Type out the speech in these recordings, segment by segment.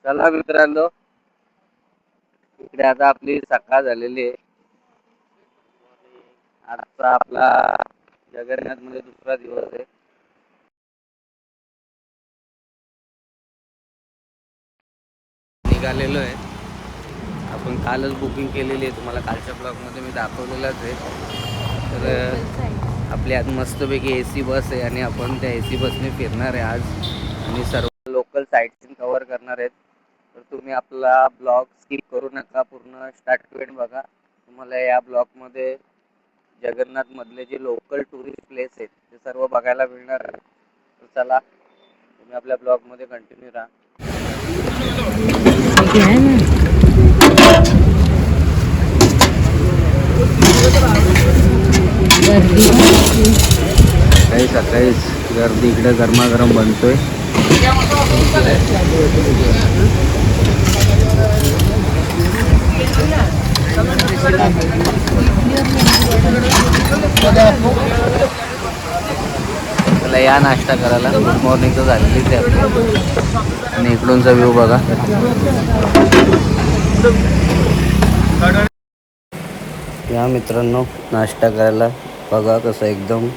चला मित्रांनो, इकडे आता आपली सकाळ झालेली आहे. आजचा आपला जगन्नाथ मध्ये दुसरा दिवस आहे. निघालेलो आहे. आपण कालच बुकिंग केलेली आहे, तुम्हाला कालच्या ब्लॉगमध्ये मी दाखवलेलंच आहे. तर आपली आज मस्तपैकी AC बस आहे आणि आपण त्या AC बसने फिरणार आहे आज आणि सर्व लोकल साईटसीन कव्हर करणार आहेत. तर तुम्ही आपला ब्लॉग स्किप करू नका, पूर्ण स्टार्ट टू एंड बघा. तुम्हाला या ब्लॉगमध्ये जगन्नाथ मधले जे लोकल टुरिस्ट प्लेस आहेत ते सर्व बघायला मिळणार आहे. तर चला, तुम्ही आपल्या ब्लॉगमध्ये कंटिन्यू राहा. काही सकाळीच गर्दी इकडे गरमागरम बनतोय. चला या नाश्ता करायला. गुड मॉर्निंग तर झालेलीच आहे आणि इकडूनचा व्ह्यू बघा. या मित्रांनो, नाश्ता करायला बघा कसं एकदम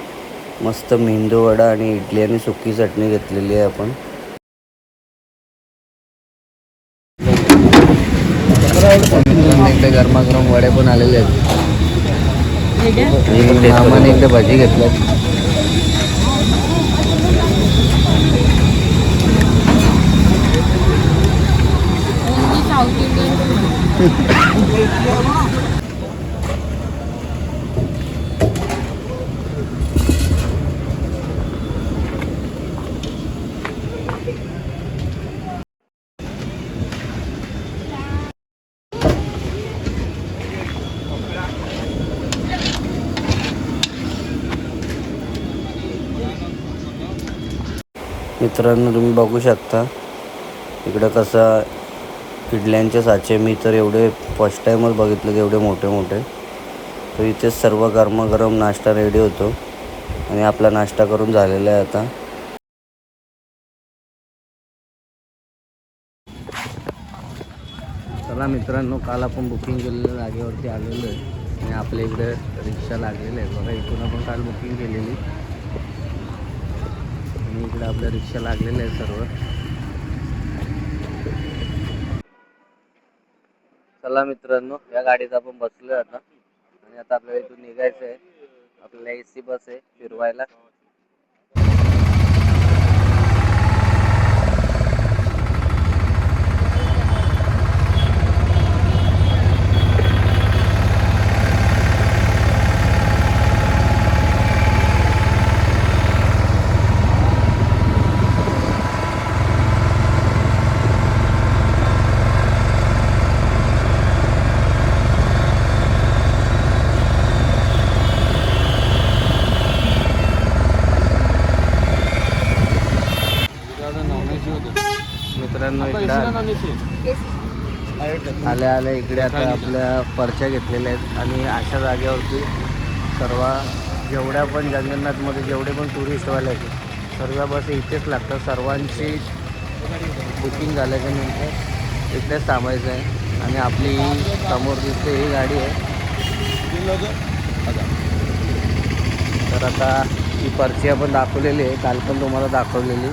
मस्त मेंदू वडा आणि इडली आणि सुकी चटणी घेतलेली आहे आपण. इकडे गरमागरम वडे पण आलेले आहेत. मामाने इकडे भजी घेतल्यात. मित्रांनो, तुम्ही बघू शकता इकडं कसं इडल्यांचे साचे. मी तर एवढे फर्स्ट टाईमच बघितले, एवढे मोठे मोठे. तर इथेच सर्व गरमागरम नाश्ता रेडी होतो आणि आपला नाश्ता करून झालेला आहे आता. चला मित्रांनो, काल आपण बुकिंग केलेल्या जागेवरती आलेलो आहे आणि आपल्या इकडे रिक्षा लागलेली आहे बघा. इथून आपण काल बुकिंग केलेली आणि इकडे आपल्या रिक्षा लागलेल्या आहे सर्व. चला मित्रांनो, या गाडीत आपण बसलोय आता आणि आता आपल्याला इथून निघायचं आहे. आपल्याला AC बस आहे फिरवायला. मित्रांनो, इकडे आल्या आल्या इकडे आता आपल्या पर्च्या घेतलेल्या आहेत आणि अशा जागेवरती सर्व जेवढ्या पण जगन्नाथमध्ये जेवढे पण टुरिस्टवाले आहेत सर्व बस इथेच लागतात. सर्वांची बुकिंग झाल्याच्या नंतर इथेच थांबायचं आहे आणि आपली समोर दिसते ही गाडी आहे. तर आता ही पर्ची आपण दाखवलेली आहे, काल पण तुम्हाला दाखवलेली.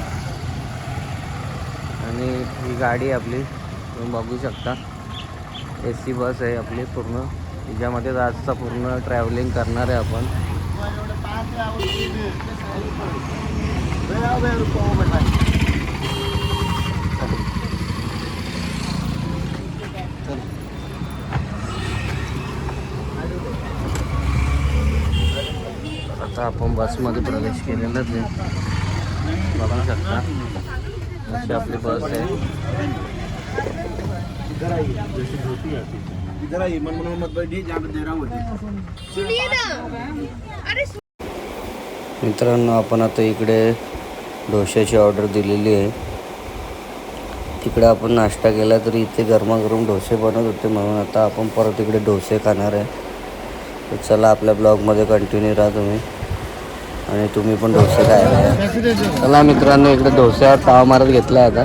आणि ही गाडी आपली तुम्ही बघू शकता, AC बस आहे आपली पूर्ण. तिच्यामध्ये आजचा पूर्ण ट्रॅव्हलिंग करणार आहे आपण. आता आपण बसमध्ये प्रवेश केलेलाच आहे, बघू शकता. अशी आपली बस आहे. मित्रांनो, आपण आता इकडे डोश्याची ऑर्डर दिलेली आहे. तिकडे आपण नाश्ता केला तरी इथे गरमागरम डोसे बनत होते, म्हणून आता आपण परत इकडे डोसे खाणार आहे. तर चला आपल्या ब्लॉगमध्ये कंटिन्यू राहा तुम्ही. आणि तुम्ही पण डोसे खायला. चला मित्रांनो, इकडे डोस्यावर ताव मारत घेतला आता.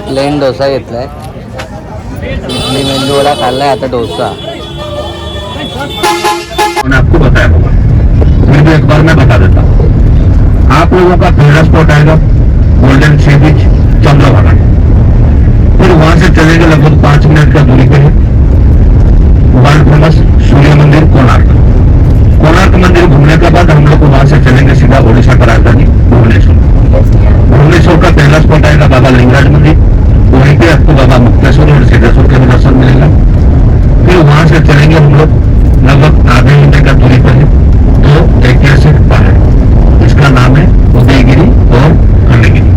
प्लेन डोसा घेतलाय. इडली मेंदू वडा खाल्लाय, आता डोसा. आपको बताया होगा, फिर भी एक बार मैं बता देता हूँ। आप लोगों का पहला स्पॉट आएगा गोल्डन सी बीच चंद्रभागा। फिर वहां से चलेंगे लगभग 5 मिनट का दूरी पे है वर्ल्ड फेमस सूर्य मंदिर कोणार्क। कोणार्क मंदिर घूमने के बाद हम लोग को वहां से चलेंगे सीधा ओडिशा का राजधानी भुवनेश्वर। भुवनेश्वर का पहला स्पॉट आएगा बाबा लिंगराज मंदिर। वहीं पे आपको बाबा मुक्तेश्वर और सिद्धेश्वर के दर्शन मिलेगा। फिर वहां से चलेंगे हम लोग लगभग आधे घंटे का दूरी पर है तो ऐतिहासिक पहाड़, इसका नाम है उदयगिरी और खंडगिरी।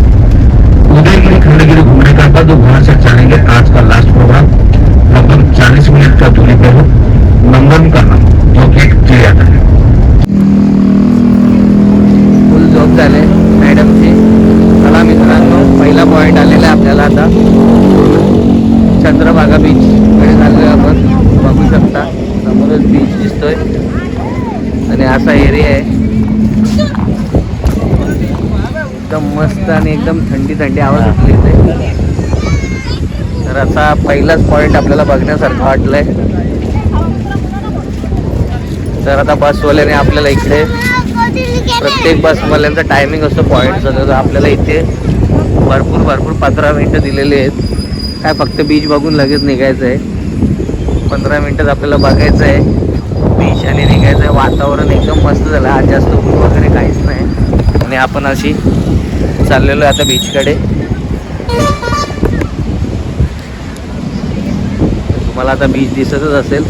उदयगिरी खंडगिरी घूमने के बाद वहां से चलेंगे आज का लास्ट प्रोग्राम लगभग 40 मिनट का दूरी पर हो नंदनकानन, जो कि एक चिड़ियाघर है। फुल झोप झाले मॅडमची. चला मित्रांनो, पहिला पॉईंट आलेला आहे आपल्याला आता. चंद्रभागा बीच कडे झालोय आपण. बघू शकता समोरच बीच दिसतोय आणि असा एरिया आहे एकदम मस्त आणि एकदम थंडी थंडी आवाज उठली इथे. तर असा पहिलाच पॉईंट आपल्याला बघण्यासारखं वाटलंय. तर आता बसवाल्याने आपल्याला इकडे प्रत्येक बसवाल्यांचा टायमिंग असतो पॉईंटचा. तर आपल्याला इथे भरपूर 15 मिनटं दिलेली आहेत. काय फक्त बीच बघून लगेच निघायचं आहे. 15 मिनटात आपल्याला बघायचं आहे बीच आणि निघायचं आहे. वातावरण एकदम मस्त झालं आज, जास्त ऊन वगैरे काहीच नाही आणि आपण अशी चाललेलो आहे आता बीचकडे. तुम्हाला आता बीच दिसतच असेल.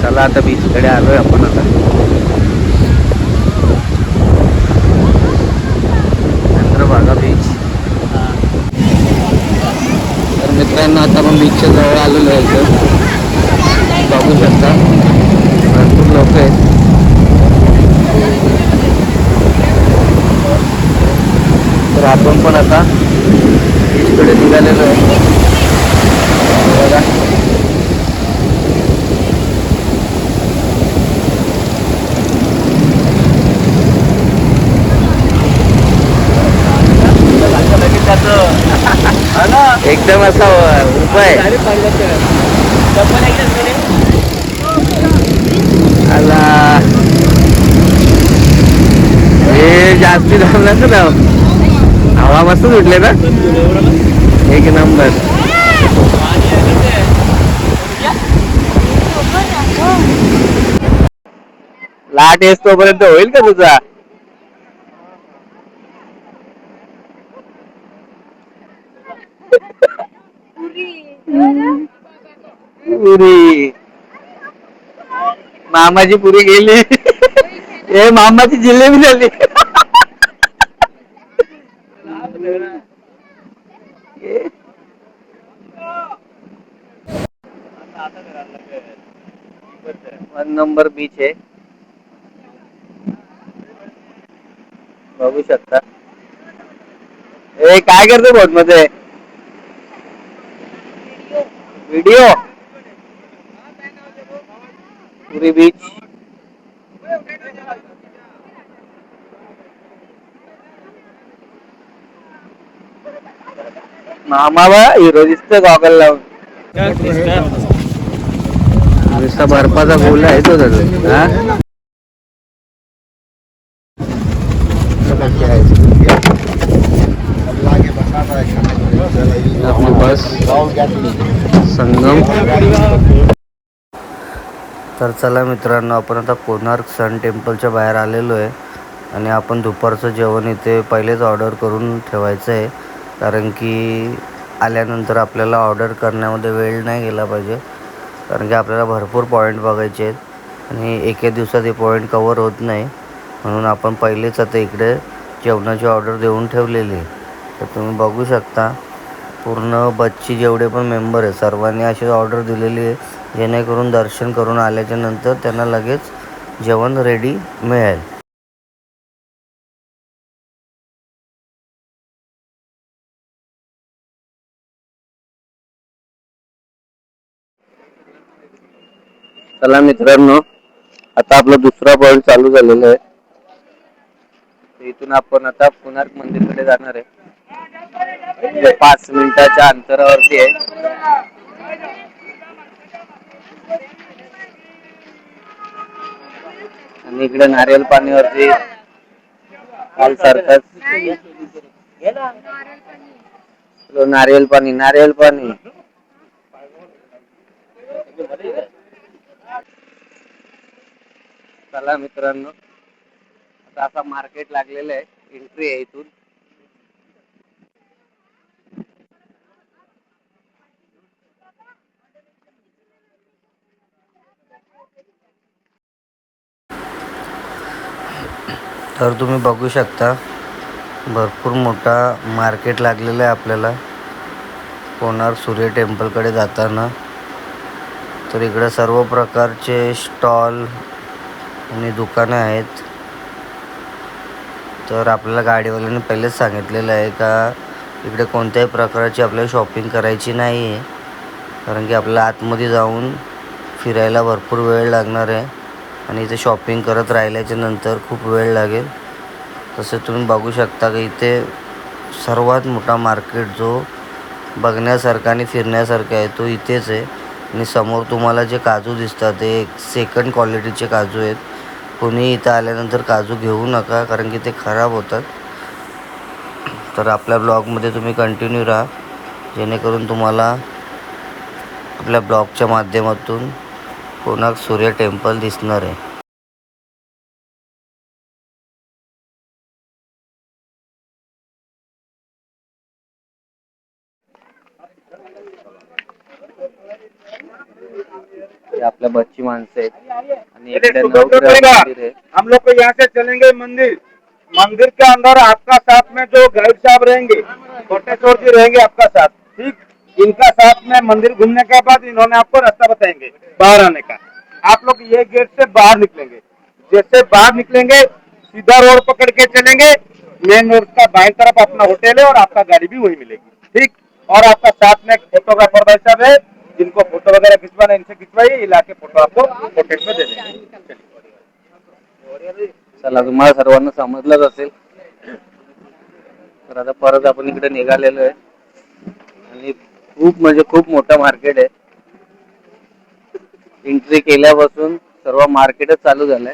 चला आता बीचकडे आलोय आपण आता. चंद्रभागा बीच. तर मित्रांनो, आता आपण बीचच्या जवळ आलेलो आहे. इथं बघू शकता भरपूर लोक आहेत. तर आपण पण आता बीचकडे निघालेलो आहे. बघा एकदम असा उपाय आला. हे जास्ती धावलं ना, हवा मस्त सुटले ना, एक नंबर. लाट येस तोपर्यंत होईल का तुझा? पुरी मामाची पुरी गेली. ए मामाची जिलेबी झाली. वन नंबर बीच आहे, बघू शकता. ए काय करतो बोट मध्ये? व्हिडिओ. पुरी बीच. मामा हिरो दिसतोय गॉगल लावून. नुसता बर्फाचा गोला आहे तो त्याचा. आपली बस संगम. तर चला मित्रांनो, आपण आता कोणार्क सन टेम्पलच्या बाहेर आलेलो आहे आणि आपण दुपारचं जेवण इथे पहिलेच ऑर्डर करून ठेवायचं आहे. कारण की आल्यानंतर आपल्याला ऑर्डर करण्यामध्ये वेळ नाही गेला पाहिजे. कारण की आपल्याला भरपूर पॉईंट बघायचे आहेत आणि एके दिवसात हे पॉईंट कवर होत नाही. म्हणून आपण पहिलेच आता इकडे जेवणाची ऑर्डर देऊन ठेवलेली आहे. तर तुम्ही बघू शकता पूर्ण बसची जेवढे पण मेंबर आहे सर्वांनी अशी ऑर्डर दिलेली आहे, जेणेकरून दर्शन करून आल्याच्या नंतर त्यांना लगेच जेवण रेडी मिळेल. चला मित्रांनो, आता आपला दुसरा पॉइंट चालू झालेला आहे. इथून आपण आता कोणार्क मंदिरकडे जाणार आहे. 5 मिनिटाच्या अंतरावरती आहे. आणि इकडे नारियल पाणीवरती काल सारखंच नारियल पाणी. चला मित्रांनो, आता असा मार्केट लागलेलं आहे. एंट्री आहे इथून. तर तुम्ही बघू शकता, भरपूर मोठा मार्केट लागलेला आहे आपल्याला कोणार्क सूर्य टेम्पलकडे जाताना. तर इकडे सर्व प्रकारचे स्टॉल आणि दुकानं आहेत. तर आपल्याला गाडीवाल्याने पहिलेच सांगितलेलं आहे का इकडे कोणत्याही प्रकारची आपल्याला शॉपिंग करायची नाही आहे, कारण की आपल्याला आतमध्ये जाऊन फिरायला भरपूर वेळ लागणार आहे आणि इथे शॉपिंग करत राहिल्याच्या नंतर खूप वेळ लागेल. तसे तुम्ही बघू शकता की इथे सर्वात मोठा मार्केट जो बघण्यासारखा आणि फिरण्यासारखा आहे तो इथेच आहे. आणि समोर तुम्हाला जे काजू दिसतात ते सेकंड क्वालिटीचे काजू आहेत. कोणी इथं आल्यानंतर काजू घेऊ नका, कारण की ते खराब होतात. तर आपल्या ब्लॉगमध्ये तुम्ही कंटिन्यू राहा, जेणेकरून तुम्हाला आपल्या ब्लॉगच्या माध्यमातून कोणार्क सूर्य टेम्पल दिसणार आहे. आपल्या बच्ची माणसं आहेत आणि इकडे नवग्रह मंदिर आहे. हम लोग को यहाँ से चलेंगे मंदिर के अंदर आपका साथ में जो गाइड साहब रहेंगे, कोटेश्वर जी रहेंगे आपका साथ, ठीक। इनका साथ में मंदिर घूमने के बाद इन्होंने आपको रास्ता बताएंगे बाहर आने का। आप लोग ये गेट से बाहर निकलेंगे, जैसे बाहर निकलेंगे सीधा रोड पकड़ के चलेंगे, मेन रोड का बाएं तरफ अपना होटल है और आपका गाड़ी भी वही मिलेगी, ठीक। और आपका साथ में फोटोग्राफर भाई साहब है, जिनको फोटो वगैरह खिंचवाना इनसे खिंचवाइए, इला के फोटो आपको पोकेट में दे देंगे। चला, तुम्हाला सर्वांना समजलंच असेल. तर आता परत आपण इकडे निघालेलो आहे आणि खूप मोठं मार्केट आहे. एंट्री केल्यापासून सर्व मार्केटच चालू झालंय.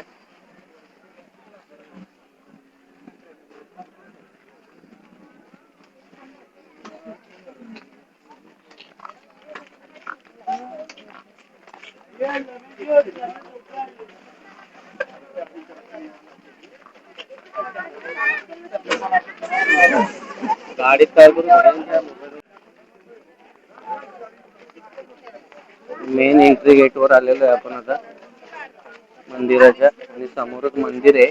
गाडीत काय करू, मेन एंट्री गेट वर आलेलो आहे आपण आता मंदिराच्या, आणि समोरच मंदिर आहे.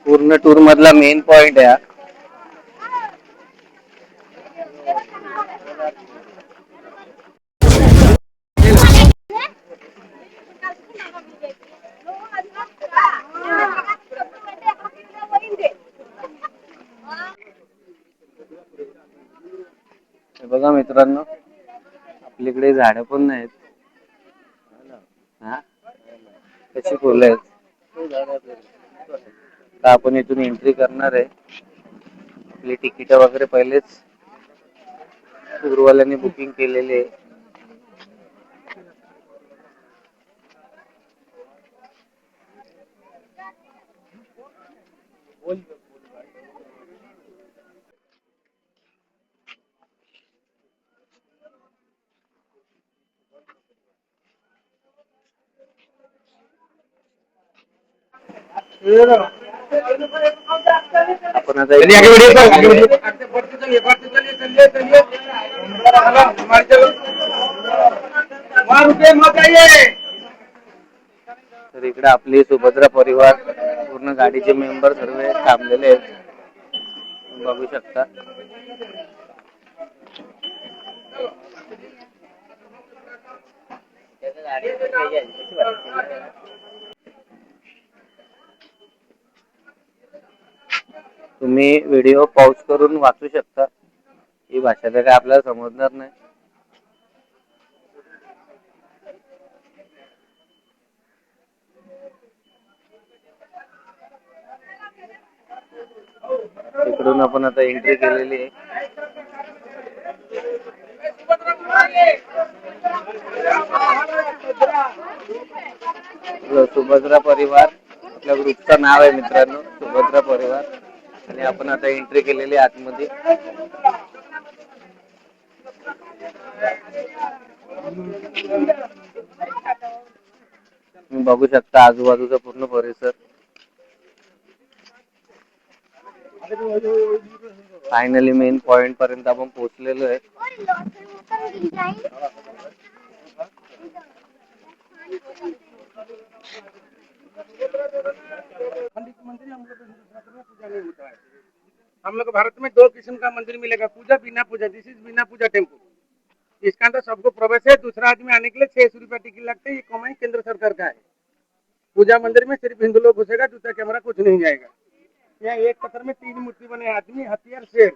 पूर्ण टूर मधला मेन पॉइंट आहे. बघा मित्रांनो, आपल्याकडे झाडं पण नाहीत. कशी फुलं आहेत. तर आपण इथून एंट्री करणार आहे. आपली तिकीट वगैरे पहिलेच टूरवाल्यांनी बुकिंग केलेली आहे. आपण आता तर इकडे आपली सुभद्रा परिवार पूर्ण गाडीचे मेंबर सर्व थांबलेले आहेत, बघू शकता. तुम्ही व्हिडिओ पॉज करून वाचू शकता. ही भाषा तर काय आपल्याला समजणार नाही. इकडून आपण आता एंट्री केलेली आहे. सुभद्रा परिवार आपल्या ग्रुपचं नाव आहे मित्रांनो, सुभद्रा परिवार. आणि आपण आता एंट्री केलेली आतमध्ये. तुम्ही बघू शकता आजूबाजूचा पूर्ण परिसर. फायनली मेन पॉइंट पर्यंत आपण पोहोचलेलो आहे. हम लोग भारत में 2 किस्म का मंदिर मिलेगा, पूजा बिना पूजा। दिस इज बिना पूजा टेम्पल। इसका अंदर सबको प्रवेश है। दूसरा आदमी आने के लिए 600 रुपया टिकट लगता है। ये कमाई केंद्र सरकार का है। पूजा मंदिर में सिर्फ हिंदू लोग घुसेगा, दूसरा कैमरा कुछ नहीं जाएगा। यहाँ एक पत्थर में 3 मूर्ति बने, आदमी, हाथी और शेर।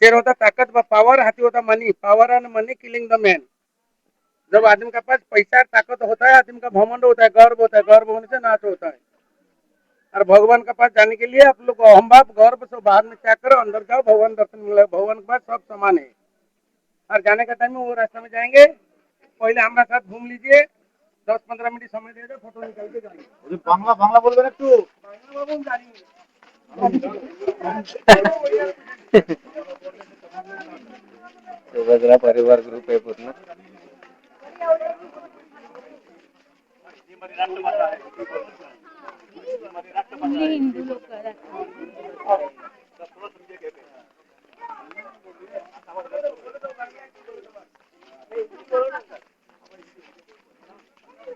शेर होता ताकत व पावर, हाथी होता money, power and money killing the man. जब आदमी के पास पैसा ताकत होता है, आदमी का घमंड होता है, गर्व होता है, गर्व होने से नाच होता है। और भगवान के पास जाने के लिए आप लोग अहम भाव गर्व से बाहर में त्याग करो, अंदर जाओ, भगवान दर्शन मिलेगा। भगवान के पास सब समान है। और जाने का टाइम में वो रास्ते में जाएंगे, पहले हमारे साथ घूम लीजिए, 10-15 मिनट समय दे दो, फोटो निकाल के जाएंगे। बांग्ला बांग्ला बोल तू बांग्ला बाबू जाएंगे। सुभद्रा परिवार ग्रुप आहे पूर्ण. हिंदू लोक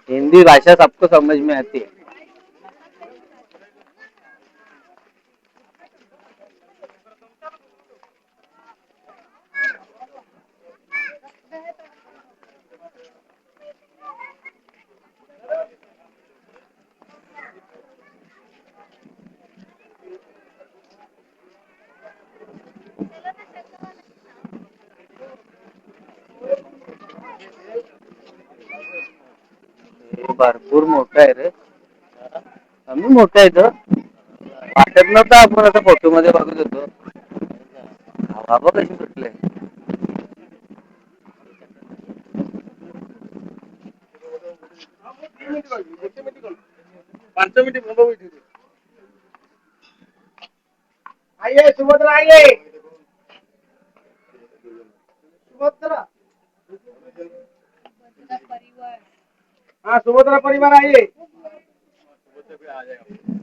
हिंदी भाषा सबको समझ में आती है. भरपूर मोठा आहे रे. आम्ही मोठा आहे तो वाटत नव्हतं. आपण आता फोटो मध्ये बघत होतो. हवा कशी सुटले. 500 मिनट आइए सुभद्रा, आइए सुभद्रा। परिवार हाँ सुभद्रा परिवार आइए।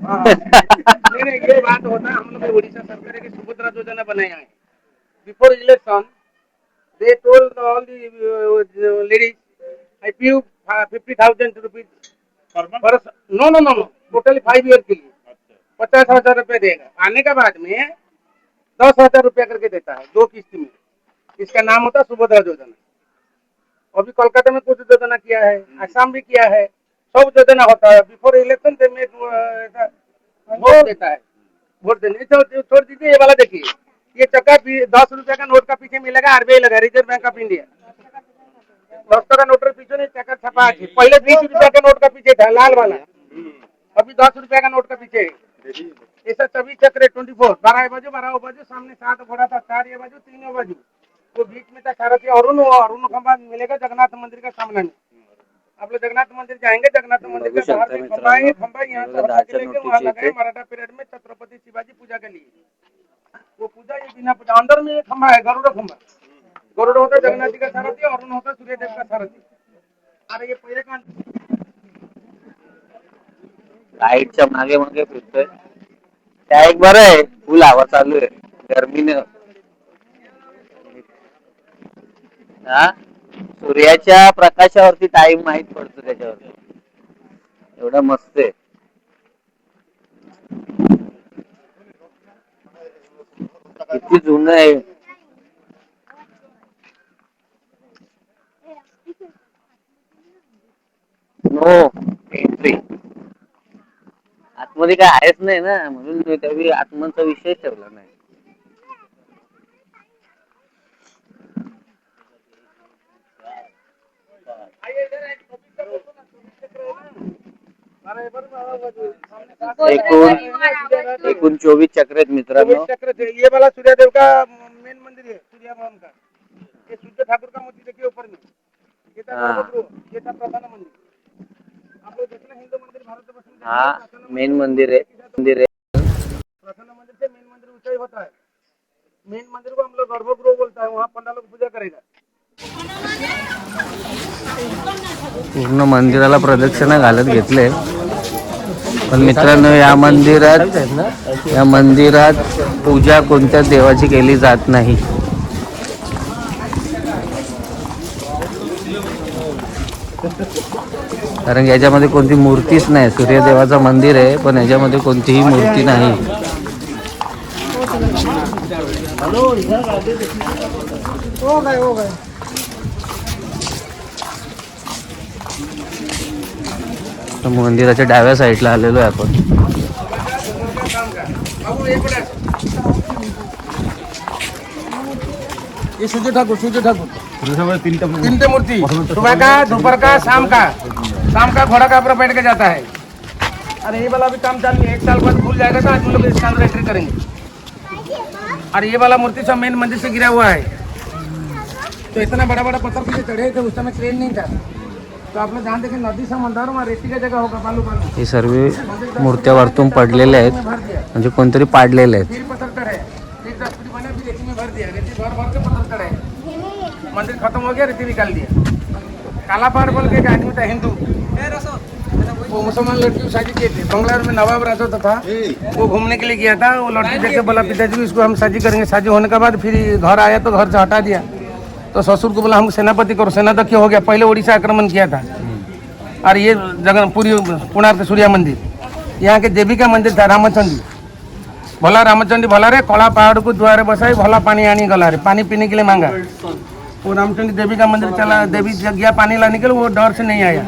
हाँ। नहीं ये बात होता है, हम लोग उड़ीसा सरकार की सुभद्रा योजना बनाए हैं। Before election they told all the ladies I pay 50,000 rupees पर no no no no totally 5 year के लिए 50,000 रुपए देगा। आने के बाद में 10,000 रुपया करके देता है 2 किस्त में। इसका नाम होता है सुभद्रा योजना। अभी कोलकाता में कुछ योजना किया है, असम भी किया है, सब योजना होता है। बिफोर इलेक्शन से में वोट देता है। वोट देने छोड़ दीजिए, ये वाला देखिए, ये चक्का 10 रुपया का नोट का पीछे मिलेगा, आरबीआई लगा, रिजर्व बैंक ऑफ इंडिया। 10 का नोट पीछे नहीं, चक्कर छपा है। पहले 20 रुपया का नोट का पीछे था लाल वाला, अभी 10 रुपया का नोट का पीछे है। ऐसा 24 चक्र 24, 12 बाजू, सामने 7 घोड़ा था, 4 ये बाजू, 3 ये बाजू, तो बीच में था सारथी अरुण खंबा मिलेगा जगन्नाथ मंदिर के सामने में। आप लोग जगन्नाथ मंदिर जाएंगे, जगन्नाथ मंदिर के बाहर में खंबा है, खंबा यहाँ से हटा के लेके वहाँ लगा है मराठा पीरियड में छत्रपति शिवाजी पूजा के लिए। वो पूजा ये बिना पूजा, अंदर में एक खंबा है गरुड़ खंबा। गरुड़ होता है जगन्नाथ जी का सारथी, अरुण होता है सूर्यदेव का सारथी। अरे ये पहले का लाईटच्या मागे मागे फिरतोय. त्या एक बरं आहे, फुल हवा चालू आहे गरमीने. हा सूर्याच्या प्रकाशावरती टाइम माहित पडतो त्याच्यावरती. एवढा मस्त आहे. किती जुनं आहे. No entry. आतमध्ये काय आहेच नाही ना, म्हणून मी त्यावेळी आतमधचा विषय ठेवला नाही. एकूण 24 चक्र आहेत मित्रांनो. ये वाला सूर्यदेव का मेन मंदिर है, सूर्य भगवान का. ये सूर्य ठाकुर का मूर्ति देखिए ऊपर में. ये था गर्भगृह, ये था प्रधान मंदिर. आप लोग देखना हिंदू मंदिर भारत वर्ष में. हा मेन मंदिर आहे. प्रधान मंदिर से मेन मंदिर ऊंचा ही होता है. मेन मंदिर को हम लोग गर्भगृह बोलता है. वहाँ पंडा लोग पूजा करेगा. पूर्ण मंदिराला प्रदक्षिणा घालत घेतले. पण मित्रांनो या मंदिरात पूजा कोणत्याच देवाची केली जात नाही. कारण याच्यामध्ये कोणती मूर्तीच नाही. सूर्यदेवाचं मंदिर आहे पण याच्यामध्ये कोणतीही मूर्ती नाही. मंदिराच्या डाव्या साईडला आलेलो आहे आपण. ये सूर्य ठाकुर तीन मूर्ति. सुबह का, दोपहर का, शाम का घोड़ा का ऊपर बैठ के जाता है. अरे ये वाला भी काम चालू है. 1 साल बाद खुल जाएगा तो आज हम लोग इसके अंदर एंट्री करेंगे. और ये वाला मूर्ति सब मेन मंदिर से गिरा हुआ है. तो इतना बड़ा बड़ा पत्थर पीछे चढ़े थे, उस समय क्रेन नहीं था. तो आप लोग ध्यान देखें, नदी समंदर वहाँ रेती का जगह होगा, बालू. हे सर्व मूर्त्या वरतून पडलेल्या आहेत, म्हणजे कोणतरी पाडलेले आहेत. फिर पत्थर चढ़े, फिर दस्तरी बना, फिर रेती में भर दिया. रेती भर के पत्थर चढ़े. मंदिर खत्म हो गया, रेती निकाल दिया. काला पहाड़ बोल के एक आदमी था हिंदू, वो मुसलमान लड़की को शादी किए थे. बंगलादेश में नवाब राजा था, वो घूमने के लिए गया था. वो लड़की देख के बोला पिताजी इसको हम शादी करेंगे. शादी होने के बाद फिर घर आया तो घर से हटा दिया. तो ससुर को बोला हम सेनापति करो. सेनाध्यक्ष हो गया. पहले उड़ीसा आक्रमण किया था. और ये जगन्नाथपुरी कोणार्क सूर्य मंदिर, यहाँ के देवी का मंदिर था. रामचंडी भोला, रामचंडी भोला रे. कला पहाड़ को द्वारे बसाई, भोला पानी आनी गला रे. पानी पीने के लिए मांगा. वो रामचंडी देवी का मंदिर चला. देवी गया पानी लाने के लिए, वो डर से नहीं आया.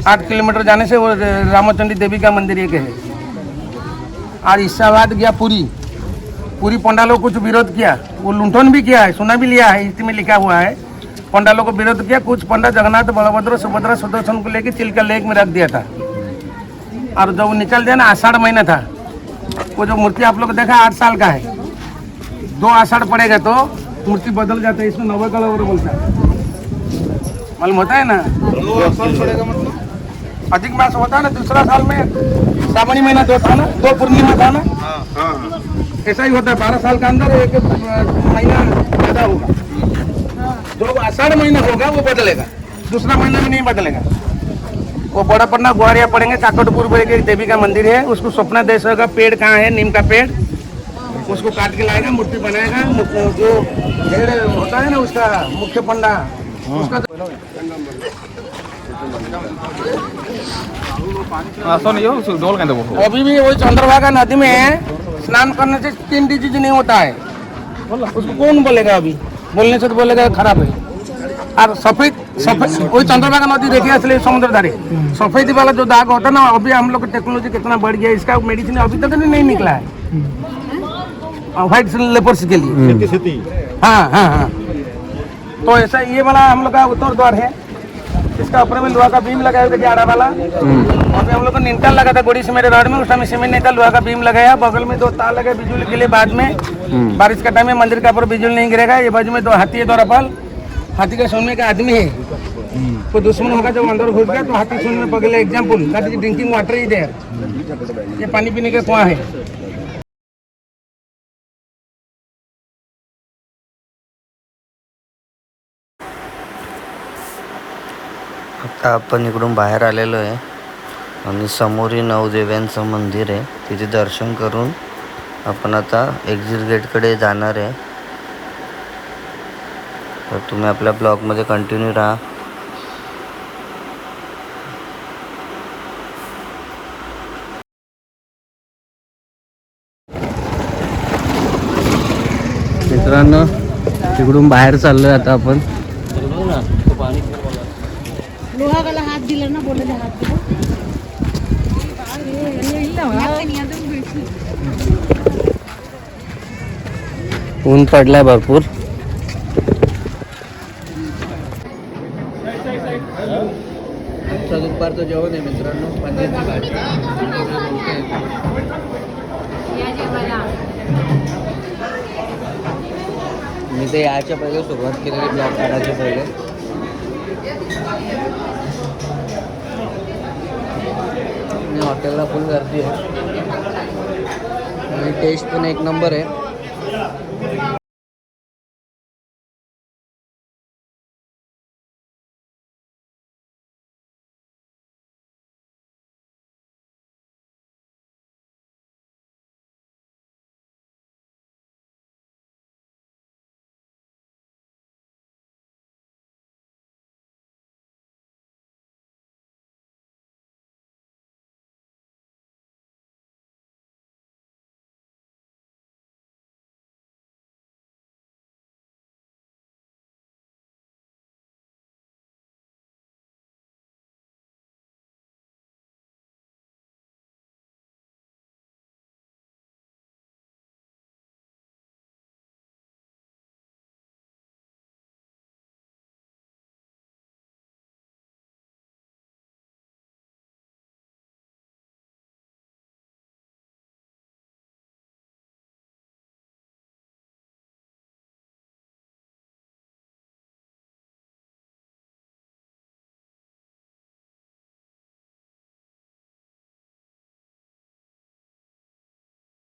8 किलोमीटर जाने से वो रामचंडी देवी का मंदिर एक है. और इसके बाद गया पूरी पंडालों को कुछ विरोध किया. वो लुंठन भी किया है, सुना भी लिया है, इसमें लिखा हुआ है. पंडालों को विरोध किया. कुछ पंडा जगन्नाथ, बलभद्र, सुभद्रा, सुदर्शन को लेकर चिल्का लेक में रख दिया था. और जब वो निकल दिया ना, आषाढ़ महीना था. वो जो मूर्ति आप लोग देखा 8 साल का है. 2 आषाढ़ पड़ेगा तो मूर्ति बदल जाता है. इसमें नवकलवर बोलता है. मालूम होता है ना. 2 साल पड़ेगा मतलब अधिक मास होता है ना. दूसरा साल में श्रावणी महीना तो था ना, 2 पूर्णिमा था ना. ऐसा ही होता है. 12 साल का अंदर एक महीना ज्यादा होगा. जो आषाढ़ महीना होगा वो बदलेगा, दूसरा महीना में नहीं बदलेगा. वो बड़ा पड़ना ग्वारिया पड़ेंगे. काकटपुर में एक देवी का मंदिर है. उसको स्वप्ना देश का पेड़ कहाँ है, नीम का पेड़, उसको काट के लाएगा, मूर्ति बनाएगा. जो पेड़ होता है ना उसका मुख्य पंडा, उसका अभी भी वही चंद्रभागा नदी में स्नान करने से 3 डिजीज नहीं होता है. उसको कौन बोलेगा? अभी बोलने से तो बोलेगा खराब है. और सफेद वही चंद्रभागा नदी देखिए, असली समुद्र धारे सफेद वाला जो दाग होता है ना, अभी हम लोग की टेक्नोलॉजी कितना बढ़ गया. इसका मेडिसिन अभी तक नहीं निकला है. व्हाइट लेपर्स के लिए. हाँ. तो ऐसा ये वाला हम लोग का उत्तर द्वार है. इसका ऊपर में लोहा का बीम लगाया था, 11 वाला. अभी हम लोग को निंटल लगा था गोड़ी से मेरे रोड में. उस समय सीमेंट नहीं था, लोहा का बीम लगाया. बगल में 2 तार लगे बिजली के लिए. बाद में बारिश का टाइम में मंदिर के ऊपर बिजली नहीं गिरेगा. ये बाजू में 2 हाथी है, 2 रफाल. हाथी का सोने का आदमी है. कोई दुश्मन होगा जब अंदर घुस गया तो हाथी सोने में पगले. Example that is drinking water is there. ये पानी पीने का कुआं है. आता आपण इकडून बाहेर आलेलो आहे आणि समोर नवदेव्यांचं मंदिर आहे. तिथे दर्शन करून आपण आता एक्झिट गेटकडे जाणार आहे. तर तुम्ही आपल्या ब्लॉगमध्ये कंटिन्यू राहा. मित्रांनो तिकडून बाहेर चाललोय आता आपण. लोहा वाला हाथ हात दिला ना बोलले हात दिला ऊन पडलाय भरपूर. आमचं दुपारचं जेवण आहे मित्रांनो, पनीरची भाजी. मी ते याच्या पहिले सुरुवात केलेली ब्लॉग काढायच्या पहिले. आणि हॉटेलला फुल गर्दी आहे आणि टेस्ट पण एक नंबर आहे.